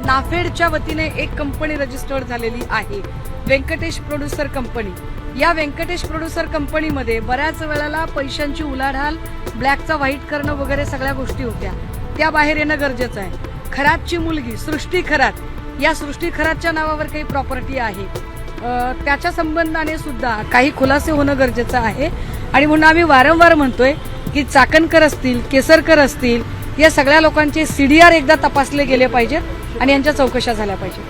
नाफेडच्या वतीने एक कंपनी रजिस्टर्ड झालेली आहे, व्यंकटेश प्रोड्युसर कंपनी। या व्यंकटेश प्रोड्युसर कंपनीमध्ये बऱ्याच वेळेला पैशांची उलाढाल, ब्लॅकचा व्हाईट करणं वगैरे सगळ्या गोष्टी होत्या, त्या बाहेर येणं गरजेचं आहे। खरातची मुलगी सृष्टी खरात, या सृष्टी खरातच्या नावावर काही प्रॉपर्टी आहे, त्याच्या संबंधाने सुद्धा काही खुलासे होणं गरजेचं आहे। आणि म्हणून आम्ही वारंवार म्हणतोय की चाकणकर असतील, केसरकर असतील, या सगळ्या लोकांचे सीडीआर एकदा तपासले गेले पाहिजेत आणि यांच्या चौकशा झाल्या पाहिजेत।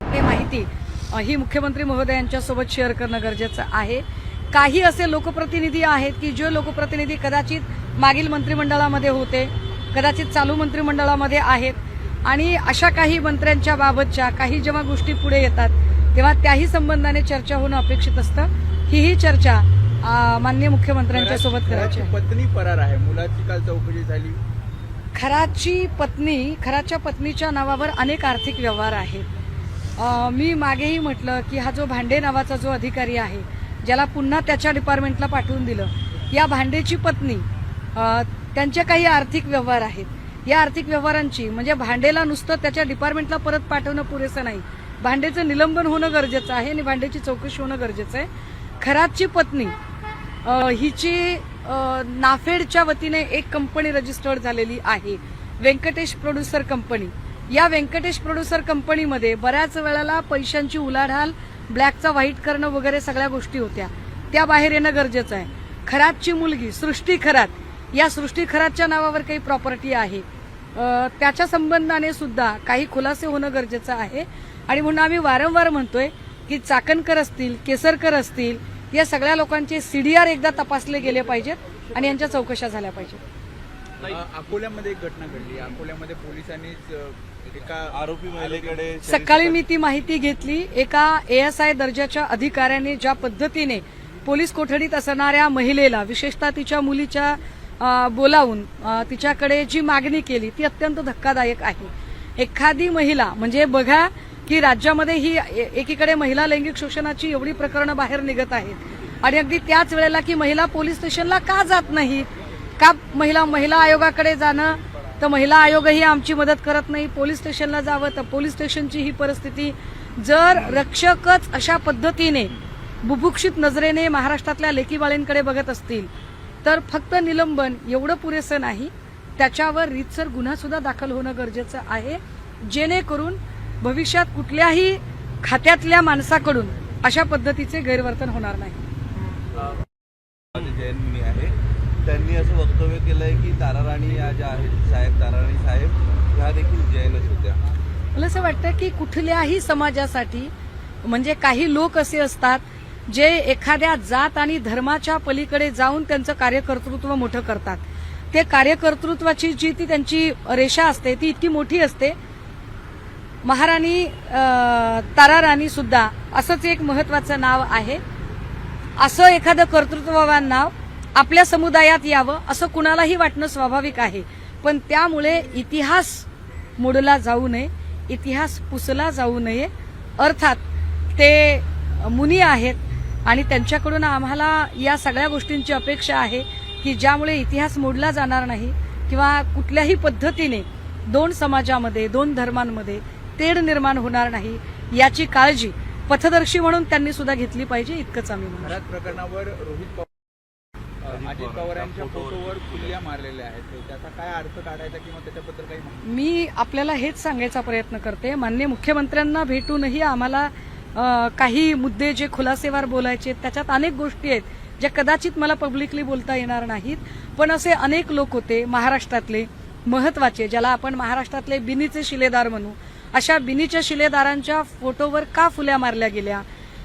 हे माहिती ही मुख्यमंत्री महोदयांच्या सोबत शेअर करणं गरजेचं आहे। काही असे लोकप्रतिनिधी आहेत की जे लोकप्रतिनिधी कदाचित मागील मंत्रिमंडळामध्ये होते, कदाचित चालू मंत्रिमंडळामध्ये आहेत, आणि अशा काही मंत्र्यांच्या बाबतच्या काही जेव्हा गोष्टी पुढे येतात तेव्हा त्याही संबंधाने चर्चा होणं अपेक्षित असतं। ही चर्चा माननीय मुख्यमंत्र्यांच्या सोबत करायची आहे। पत्नी फरार आहे, मुलाची काल चौकशी झाली। खरातच्या पत्नीच्या नावावर अनेक आर्थिक व्यवहार आहेत। मी मागेही म्हटलं की हा जो भांडे नावाचा जो अधिकारी आहे, ज्याला पुन्हा त्याच्या डिपार्टमेंटला पाठवून दिलं, या भांडेची पत्नी, त्यांचे काही आर्थिक व्यवहार आहेत। या आर्थिक व्यवहारांची म्हणजे भांडेला नुसतं त्याच्या डिपार्टमेंटला परत पाठवणं पुरेसं नाही, भांडेचं निलंबन होणं गरजेचं आहे आणि भांडेची चौकशी होणं गरजेचं आहे। खरातची पत्नी हिची नाफेडच्या वतीने एक कंपनी रजिस्टर्ड झालेली आहे, व्यंकटेश प्रोड्युसर कंपनी। या व्यंकटेश प्रोड्युसर कंपनीमध्ये बऱ्याच वेळेला पैशांची उलाढाल, ब्लॅकचा व्हाईट करणं वगैरे सगळ्या गोष्टी होत्या, त्या बाहेर येणं गरजेचं आहे। खरातची मुलगी सृष्टी खरात, या सृष्टी खरातच्या नावावर काही प्रॉपर्टी आहे, त्याच्या संबंधाने सुद्धा काही खुलासे होणं गरजेचं आहे। आणि म्हणून आम्ही वारंवार म्हणतोय की चाकणकर असतील, केसरकर असतील, या सगळ्या लोकांचे सीडीआर एकदा तपासले गेले पाहिजेत आणि यांच्या चौकशा झाल्या पाहिजेत। अकोल्यामध्ये एक घटना घडली, अकोल्यामध्ये पोलिसांनी एका आरोपी महिलेकडे सकाळी मी ती माहिती घेतली। एका ASI दर्जाच्या अधिकाऱ्याने ज्या पद्धतीने पोलीस कोठडीत असणाऱ्या महिलेला, विशेषतः तिच्या मुलीच्या बोलावून तिच्याकडे जी मागणी केली ती अत्यंत धक्कादायक आहे। एखादी महिला म्हणजे बघा की राज्यामध्ये ही एकीकडे महिला लैंगिक शोषणाची एवढी प्रकरणं बाहेर निघत आहेत आणि अगदी त्याच वेळेला की महिला पोलीस स्टेशनला का जात नाहीत, का महिला आयोगाकडे जाणं, तर महिला आयोगही आमची मदत करत नाही, पोलीस स्टेशनला जावं तर पोलीस स्टेशनची ही परिस्थिती। जर रक्षकच अशा पद्धतीने बुभुक्षित नजरेने महाराष्ट्रातल्या लेकीबाळींकडे बघत असतील तर फक्त निलंबन एवढं पुरेसं नाही, त्याच्यावर रीतसर गुन्हा सुद्धा दाखल होणं गरजेचं आहे, जेणेकरून भविष्यात कुठल्याही खात्यातल्या माणसाकडून अशा पद्धतीचे गैरवर्तन होणार नाही। जयंत मुनी आहे, त्यांनी असं वक्तव्य केलंय की ताराराणी या ज्या आहेत साहेब, ताराराणी साहेब ह्या देखील जैनच होत्या। मला असं वाटतं की कुठल्याही समाजासाठी म्हणजे काही लोक असे असतात जे एखाद्या जात आणि धर्माच्या पलीकडे जाऊन त्यांचं कार्यकर्तृत्व मोठं करतात। ते कार्यकर्तृत्वाची जी ती त्यांची रेषा असते ती इतकी मोठी असते। महाराणी ताराराणी सुद्धा असंच एक महत्वाचं नाव आहे। असं एखादं कर्तृत्ववान नाव आपल्या समुदायात यावं असं कुणालाही वाटणं स्वाभाविक आहे, पण त्यामुळे इतिहास मोडला जाऊ नये, इतिहास पुसला जाऊ नये। अर्थात ते मुनी आहेत आणि त्यांच्याकडून आम्हाला या सगळ्या गोष्टींची अपेक्षा आहे की ज्यामुळे इतिहास मोडला जाणार नाही किंवा कुठल्याही पद्धतीने दोन समाजामध्ये, दोन धर्मांमध्ये तेढ निर्माण होणार नाही, याची काळजी पथदर्शी म्हणून त्यांनी सुद्धा घेतली पाहिजे, इतकंच आम्ही म्हणतो। खरात प्रकरणावर रोहित पवार, अजित पवार यांच्या फोटोवर फुल्या मारलेल्या आहेत, त्याचा काय अर्थ काढायचा किंवा त्याच्याबद्दल काही माहिती? मी आपल्याला हेच सांगायचा प्रयत्न करते, माननीय मुख्यमंत्र्यांना भेटूनही आम्हाला काही मुद्दे जे खुलासेवार बोलायचे त्याच्यात अनेक गोष्टी आहेत ज्या कदाचित मला पब्लिकली बोलता येणार नाहीत, पण असे अनेक लोक होते महाराष्ट्रातले महत्वाचे, ज्याला आपण महाराष्ट्रातले बिनीचे शिलेदार म्हणू, अशा बिनीच्या शिलेदारांच्या फोटोवर का फुल्या मारल्या गेल्या,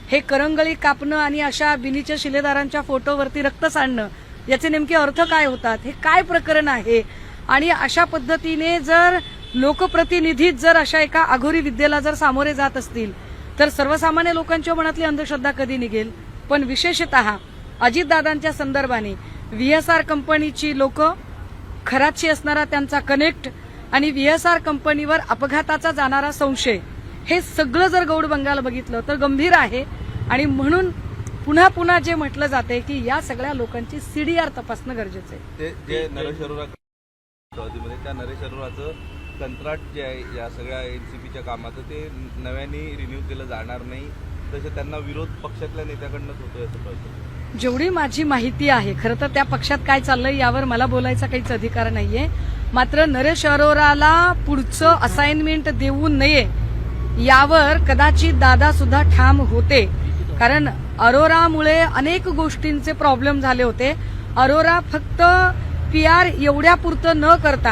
हे करंगळी कापणं आणि अशा बिनीच्या शिलेदारांच्या फोटोवरती रक्त सांडणं, याचे नेमके अर्थ काय होतात, हे काय प्रकरण आहे। आणि अशा पद्धतीने जर लोकप्रतिनिधीच जर अशा एका अघोरी विद्येला जर सामोरे जात असतील तर सर्वसामान्य लोकांच्या मनातली अंधश्रद्धा कधी निघेल। पण विशेषतः अजितदादांच्या संदर्भाने VSR कंपनीची लोक, खरातशी असणारा त्यांचा कनेक्ट आणि VSR कंपनीवर अपघाताचा जाणारा संशय, हे सगळं जर गौड बंगाल बघितलं तर गंभीर आहे। आणि म्हणून पुन्हा पुन्हा जे म्हटलं जाते की या सगळ्या लोकांची CDR तपासणं गरजेचं आहे। राष्ट्रवादीमध्ये त्या नरेश अरोराचं कंत्राट जे आहे या सगळ्या एनसीपीच्या कामाचं ते नव्याने रिन्यू केलं जाणार नाही, तसे त्यांना विरोध पक्षातल्या नेत्याकडनंच होतोय असं कळतं. जेवढी माझी माहिती आहे, खरं तर त्या पक्षात काय चाललंय यावर मला बोलायचा काहीच अधिकार नाहीये. मात्र नरेश अरोराला पुढचं असाइनमेंट देऊ नये यावर कदाचित दादा सुद्धा ठाम होते, कारण अरोरामुळे अनेक गोष्टींचे प्रॉब्लेम झाले होते. अरोरा फक्त PR एवढ्यापुरतं न करता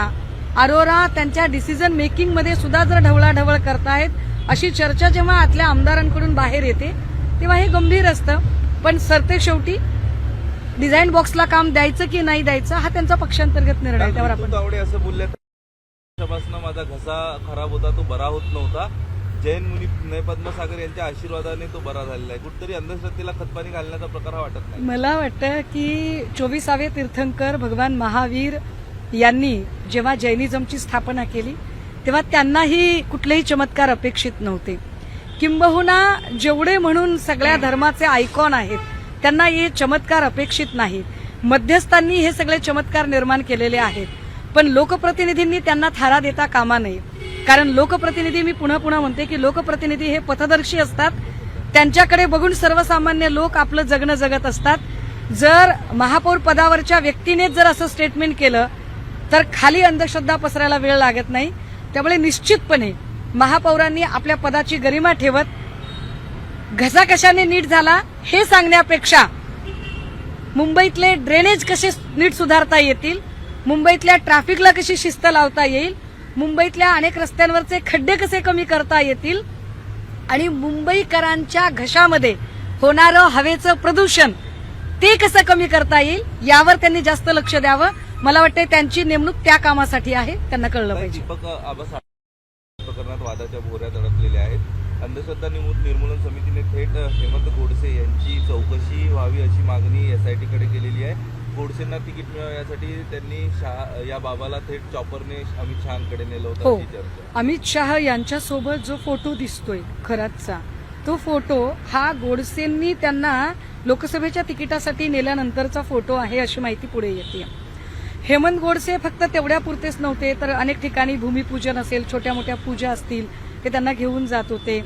अरोरा त्यांच्या डिसिजन मेकिंग मध्ये सुद्धा जर ढवळाढवळ करतायत अशी चर्चा जेव्हा आतल्या आमदारांकडून बाहेर येते तेव्हा हे गंभीर असतं. पण सरते शेवटी डिझाईन बॉक्सला काम द्यायचं की नाही द्यायचं हा त्यांचा पक्षांतर्गत निर्णय आहे. त्यावर आपण तावडे असं बोलले, वर्षापासून माझा घसा खराब होता, तो बरा होत नव्हता. जैन मुनी पद्मसागर यांच्या आशीर्वादाने तो बरा झालेला आहे. कुठेतरी अंधश्रद्धेला खतपाणी घालण्याचा प्रकार हा वाटत नाही. मला वाटतं की 24 तीर्थंकर भगवान महावीर यांनी जेव्हा जैनिझमची स्थापना केली तेव्हा त्यांनाही कुठलेही चमत्कार अपेक्षित नव्हते. किंबहुना जेवढे म्हणून सगळ्या धर्माचे आयकॉन आहेत त्यांना हे चमत्कार अपेक्षित नाहीत. मध्यस्थांनी हे सगळे चमत्कार निर्माण केलेले आहेत, पण लोकप्रतिनिधींनी त्यांना थारा देता कामा नये. कारण लोकप्रतिनिधी, मी पुन्हा पुन्हा म्हणते की लोकप्रतिनिधी हे पथदर्शी असतात. त्यांच्याकडे बघून सर्वसामान्य लोक आपलं जगणं जगत असतात. जर महापौर पदावरच्या व्यक्तीनेच जर असं स्टेटमेंट केलं तर खाली अंधश्रद्धा पसरायला वेळ लागत नाही. त्यामुळे निश्चितपणे महापौरांनी आपल्या पदाची गरिमा ठेवत घसा कशाने नीट झाला हे सांगण्यापेक्षा मुंबईतले ड्रेनेज कसे नीट सुधारता येतील, मुंबईतल्या ट्रॅफिकला कशी शिस्त लावता येईल, मुंबईतल्या अनेक रस्त्यांवरचे खड्डे कसे कमी करता येतील आणि मुंबईकरांच्या घशामध्ये होणारं हवेचं प्रदूषण ते कसं कमी करता येईल यावर त्यांनी जास्त लक्ष द्यावं. मला वाटतं त्यांची नेमणूक त्या कामासाठी आहे, त्यांना कळलं पाहिजे. दीपक आबा प्रकरणात वादाच्या भोवऱ्यात अडकलेल्या आहेत. अंधश्रद्धा निर्मूलन समितीने थेट हेमंत गोडसे यांची चौकशी व्हावी अशी मागणी SIT कडे केलेली आहे. गोडसेंना तिकीट मिळावं यासाठी त्यांनी या बाबाला थेट चॉपरने अमित शहाकडे नेलं होतं हो, अशी चर्चा. अमित शहा यांच्यासोबत जो फोटो दिसतोय खरातचा, तो फोटो हा गोडसेंनी त्यांना लोकसभेच्या तिकिटासाठी नेल्यानंतरचा फोटो आहे अशी माहिती पुढे येते. हेमंत गोडसे फक्त तेवढ्यापुरतेच नव्हते तर अनेक ठिकाणी भूमिपूजन असेल, छोट्या मोठ्या पूजा असतील, ते त्यांना घेऊन जात होते.